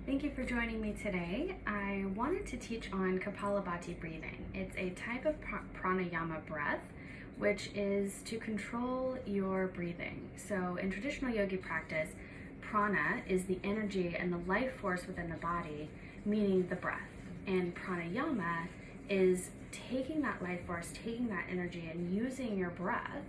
Thank you for joining me today. I wanted to teach on Kapalabhati breathing. It's a type of pranayama breath, which is to control your breathing. So in traditional yogi practice, prana is the energy and the life force within the body, meaning the breath. And pranayama is taking that life force, taking that energy, and using your breath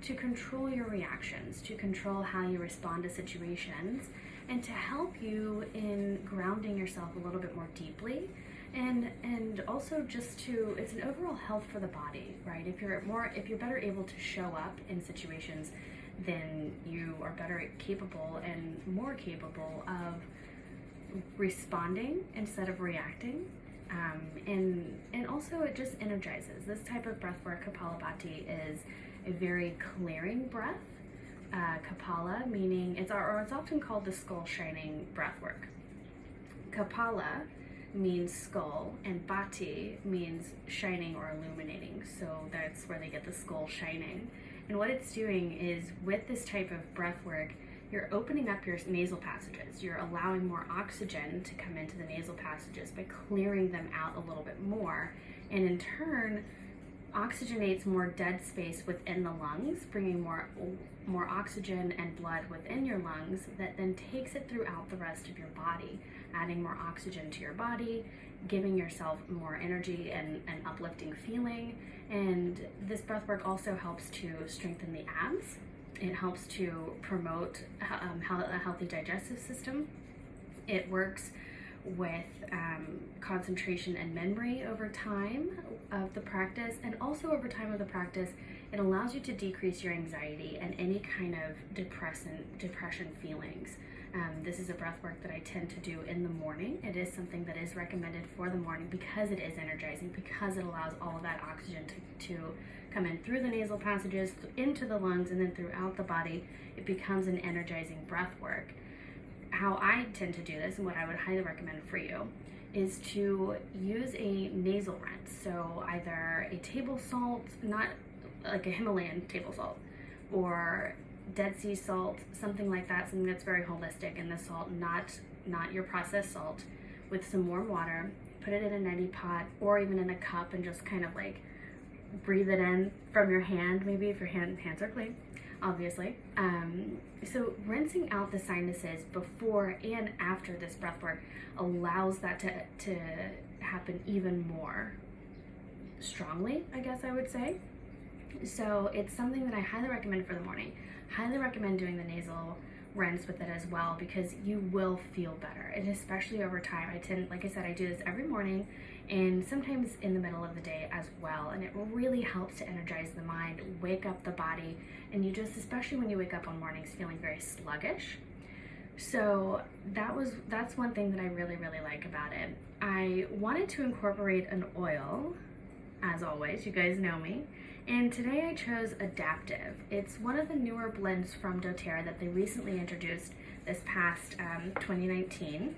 to control your reactions, to control how you respond to situations, and to help you in grounding yourself a little bit more deeply, and also just to, it's an overall health for the body, right? If you're better able to show up in situations, then you are better capable and more capable of responding instead of reacting. And also it just energizes. This type of breath work, Kapalabhati, is a very clearing breath. Kapala meaning, it's often called the skull shining breath work. Kapala means skull, and bhati means shining or illuminating, so that's where they get the skull shining. And what it's doing is, with this type of breath work, you're opening up your nasal passages. You're allowing more oxygen to come into the nasal passages by clearing them out a little bit more, and in turn oxygenates more dead space within the lungs, bringing more oxygen and blood within your lungs that then takes it throughout the rest of your body, adding more oxygen to your body, giving yourself more energy and an uplifting feeling. And this breath work also helps to strengthen the abs. It helps to promote a healthy digestive system. It works with concentration and memory over time of the practice, and also over time of the practice, it allows you to decrease your anxiety and any kind of depression feelings. This is a breath work that I tend to do in the morning. It is something that is recommended for the morning because it is energizing, because it allows all of that oxygen to come in through the nasal passages, into the lungs, and then throughout the body. It becomes an energizing breath work. How I tend to do this, and what I would highly recommend for you, is to use a nasal rinse. So either a table salt, not like a Himalayan table salt, or Dead Sea salt, something like that, something that's very holistic, and the salt, not your processed salt, with some warm water. Put it in a neti pot or even in a cup, and just kind of like breathe it in from your hand, maybe if your hands are clean, obviously. So rinsing out the sinuses before and after this breath work allows that to happen even more strongly, I guess I would say. So it's something that I highly recommend for the morning. Highly recommend doing the nasal rinse with it as well, because you will feel better, and especially over time. Like I said, I do this every morning and sometimes in the middle of the day as well, and it really helps to energize the mind, wake up the body, and you just, especially when you wake up on mornings feeling very sluggish. So that's one thing that I really like about it. I wanted to incorporate an oil, as always, you guys know me. And today I chose Adaptive. It's one of the newer blends from doTERRA that they recently introduced this past 2019.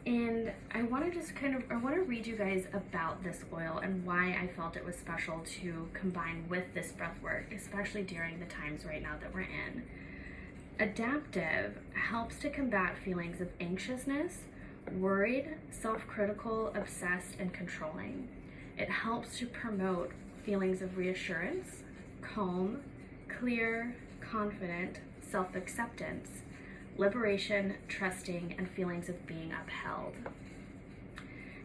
And I want to read you guys about this oil and why I felt it was special to combine with this breath work, especially during the times right now that we're in. Adaptive helps to combat feelings of anxiousness, worried, self-critical, obsessed, and controlling. It helps to promote feelings of reassurance, calm, clear, confident, self-acceptance, liberation, trusting, and feelings of being upheld.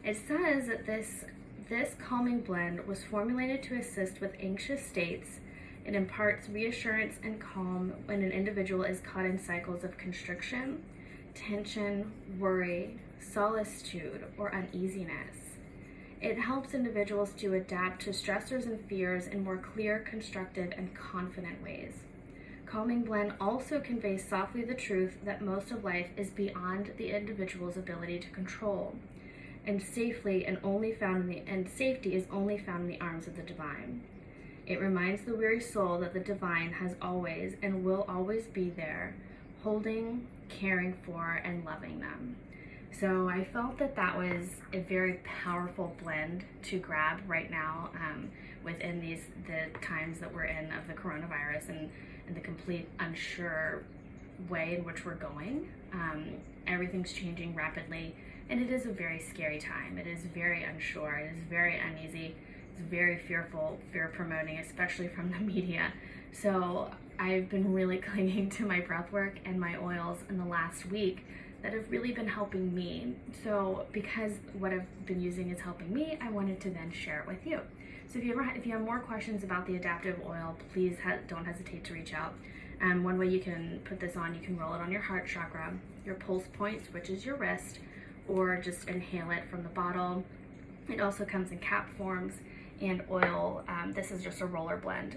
It says that this calming blend was formulated to assist with anxious states. It imparts reassurance and calm when an individual is caught in cycles of constriction, tension, worry, solitude, or uneasiness. It helps individuals to adapt to stressors and fears in more clear, constructive, and confident ways. Calming blend also conveys softly the truth that most of life is beyond the individual's ability to control, and safety is only found in the arms of the divine. It reminds the weary soul that the divine has always and will always be there, holding, caring for, and loving them. So I felt that was a very powerful blend to grab right now within the times that we're in of the coronavirus and the complete unsure way in which we're going. Everything's changing rapidly, and it is a very scary time. It is very unsure. It is very uneasy. It's very fearful, fear promoting, especially from the media. So I've been really clinging to my breath work and my oils in the last week that have really been helping me. So because what I've been using is helping me, I wanted to then share it with you. So if you have more questions about the adaptive oil, please don't hesitate to reach out. One way you can put this on, you can roll it on your heart chakra, your pulse points, which is your wrist, or just inhale it from the bottle. It also comes in cap forms and oil. This is just a roller blend.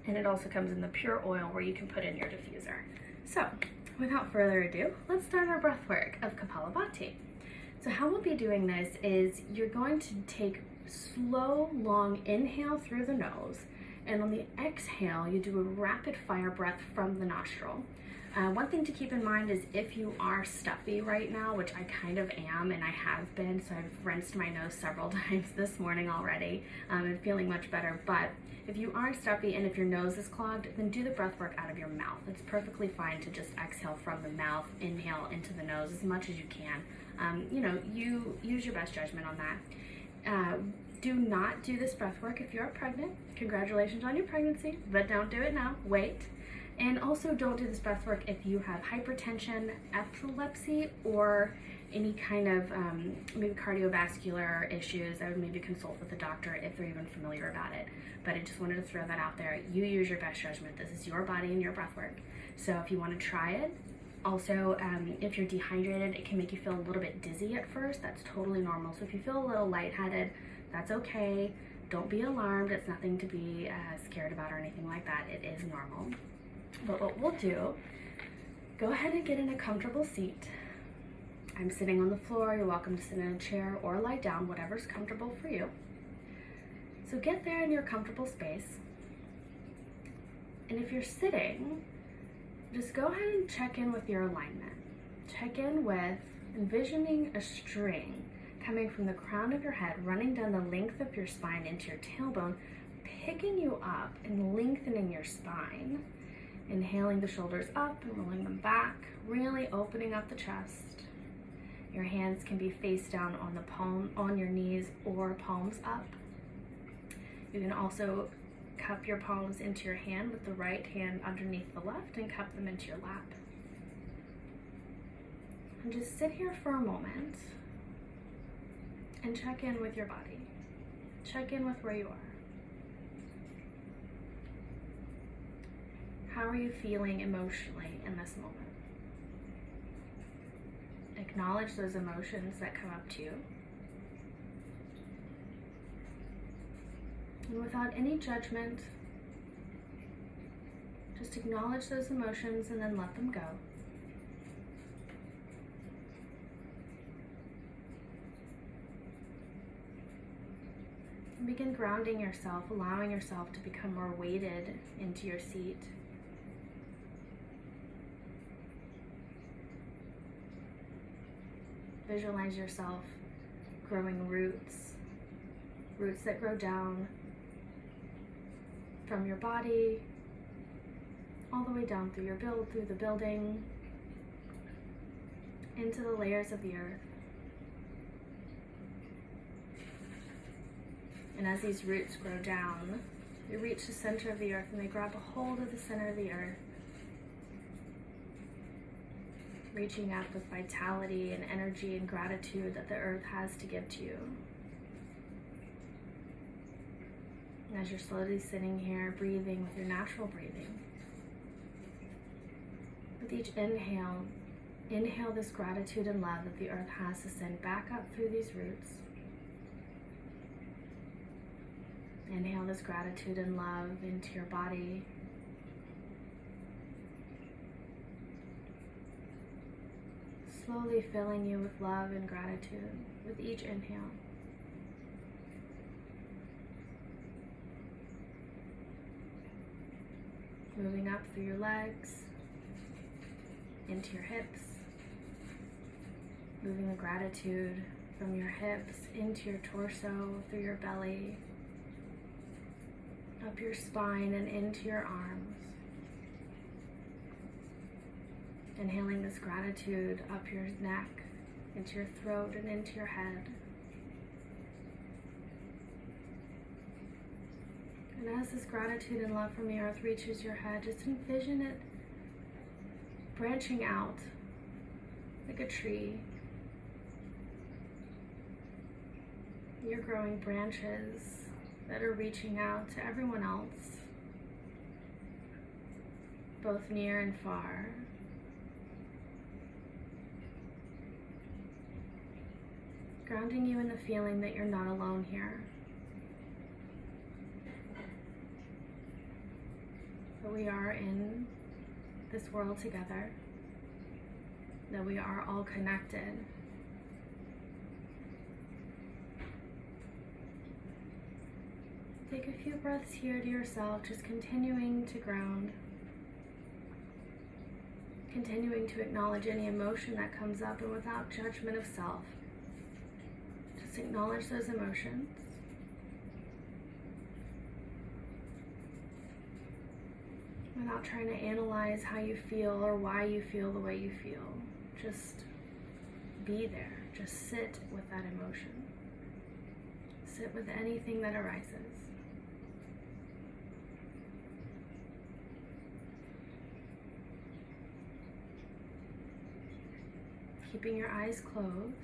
And it also comes in the pure oil where you can put in your diffuser. So without further ado, let's start our breath work of Kapalabhati. So how we'll be doing this is you're going to take slow, long inhale through the nose, and on the exhale, you do a rapid fire breath from the nostril. One thing to keep in mind is if you are stuffy right now, which I kind of am and I have been, so I've rinsed my nose several times this morning already and feeling much better, but if you are stuffy and if your nose is clogged, then do the breath work out of your mouth. It's perfectly fine to just exhale from the mouth, inhale into the nose as much as you can. You use your best judgment on that. Do not do this breath work if you're pregnant. Congratulations on your pregnancy, but don't do it now. Wait. And also don't do this breath work if you have hypertension, epilepsy, or any kind of maybe cardiovascular issues. I would maybe consult with a doctor if they're even familiar about it. But I just wanted to throw that out there. You use your best judgment. This is your body and your breath work. So if you want to try it, also, if you're dehydrated, it can make you feel a little bit dizzy at first. That's totally normal. So if you feel a little lightheaded, that's okay. Don't be alarmed. It's nothing to be scared about or anything like that. It is normal. But what we'll do, go ahead and get in a comfortable seat. I'm sitting on the floor. You're welcome to sit in a chair or lie down, whatever's comfortable for you. So get there in your comfortable space. And if you're sitting, just go ahead and check in with your alignment. Check in with envisioning a string coming from the crown of your head, running down the length of your spine into your tailbone, picking you up and lengthening your spine. Inhaling the shoulders up and rolling them back, really opening up the chest. Your hands can be face down on your knees or palms up. You can also cup your palms into your hand with the right hand underneath the left and cup them into your lap. And just sit here for a moment and check in with your body. Check in with where you are. How are you feeling emotionally in this moment? Acknowledge those emotions that come up to you. And without any judgment, just acknowledge those emotions and then let them go. And begin grounding yourself, allowing yourself to become more weighted into your seat. Visualize yourself growing roots that grow down from your body all the way down through the building into the layers of the earth. And as these roots grow down, they reach the center of the earth and they grab a hold of the center of the earth, reaching out with vitality and energy and gratitude that the earth has to give to you. And as you're slowly sitting here, breathing with your natural breathing, with each inhale, inhale this gratitude and love that the earth has to send back up through these roots. Inhale this gratitude and love into your body. Slowly filling you with love and gratitude with each inhale. Moving up through your legs, into your hips. Moving the gratitude from your hips into your torso, through your belly, up your spine and into your arms. Inhaling this gratitude up your neck, into your throat, and into your head. And as this gratitude and love from the earth reaches your head, just envision it branching out like a tree. You're growing branches that are reaching out to everyone else, both near and far. Grounding you in the feeling that you're not alone here. That we are in this world together. That we are all connected. Take a few breaths here to yourself, just continuing to ground. Continuing to acknowledge any emotion that comes up, and without judgment of self. Just acknowledge those emotions. Without trying to analyze how you feel or why you feel the way you feel. Just be there. Just sit with that emotion. Sit with anything that arises. Keeping your eyes closed.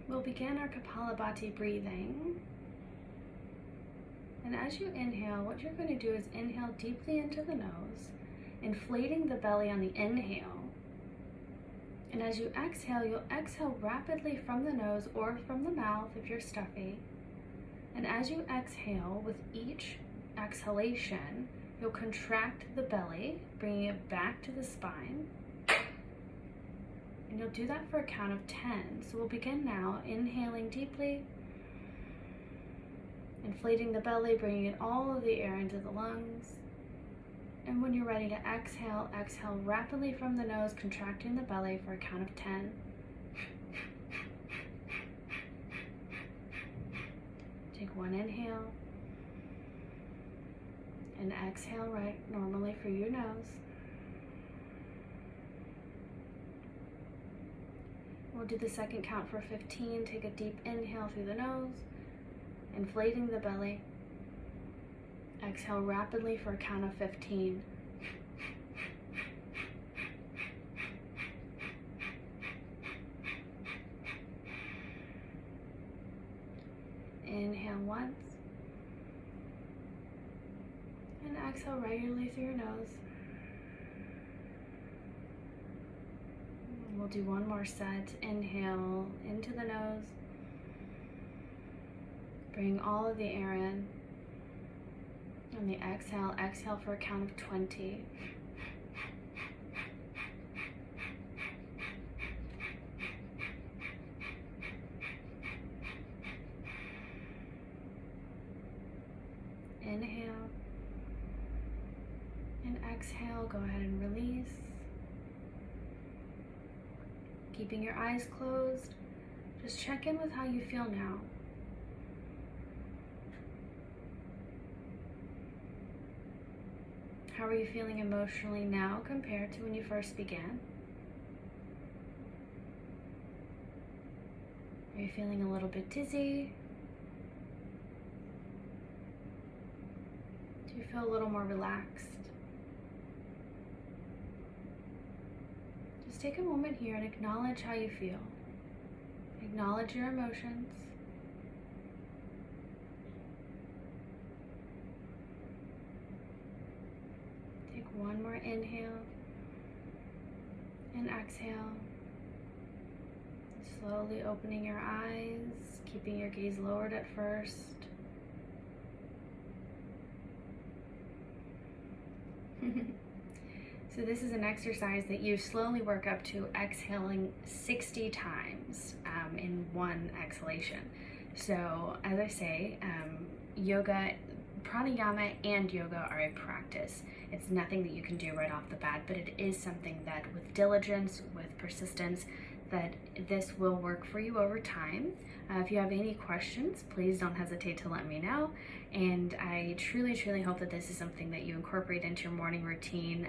We'll begin our Kapalabhati breathing. And as you inhale, what you're going to do is inhale deeply into the nose, inflating the belly on the inhale. And as you exhale, you'll exhale rapidly from the nose or from the mouth if you're stuffy. And as you exhale, with each exhalation, you'll contract the belly, bringing it back to the spine. And you'll do that for a count of 10. So we'll begin now, inhaling deeply, inflating the belly, bringing in all of the air into the lungs. And when you're ready to exhale, exhale rapidly from the nose, contracting the belly for a count of 10. Take one inhale. And exhale right normally through your nose. We'll do the second count for 15. Take a deep inhale through the nose, inflating the belly. Exhale rapidly for a count of 15. Inhale once. And exhale regularly through your nose. We'll do one more set. Inhale into the nose. Bring all of the air in. On the exhale, exhale for a count of 20. Inhale. And exhale, go ahead and release. Keeping your eyes closed, just check in with how you feel now. How are you feeling emotionally now compared to when you first began? Are you feeling a little bit dizzy? Do you feel a little more relaxed? Just take a moment here and acknowledge how you feel. Acknowledge your emotions. Take one more inhale and exhale. Slowly opening your eyes, keeping your gaze lowered at first. So this is an exercise that you slowly work up to exhaling 60 times in one exhalation. So as I say, yoga, pranayama and yoga are a practice. It's nothing that you can do right off the bat, but it is something that with diligence, with persistence, that this will work for you over time. If you have any questions, please don't hesitate to let me know. And I truly, truly hope that this is something that you incorporate into your morning routine.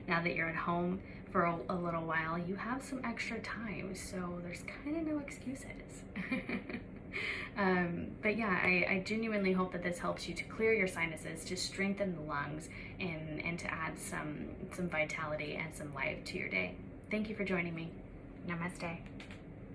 Now that you're at home for a little while, you have some extra time, so there's kind of no excuses. But yeah, I genuinely hope that this helps you to clear your sinuses, to strengthen the lungs, and to add some vitality and some life to your day. Thank you for joining me. Namaste.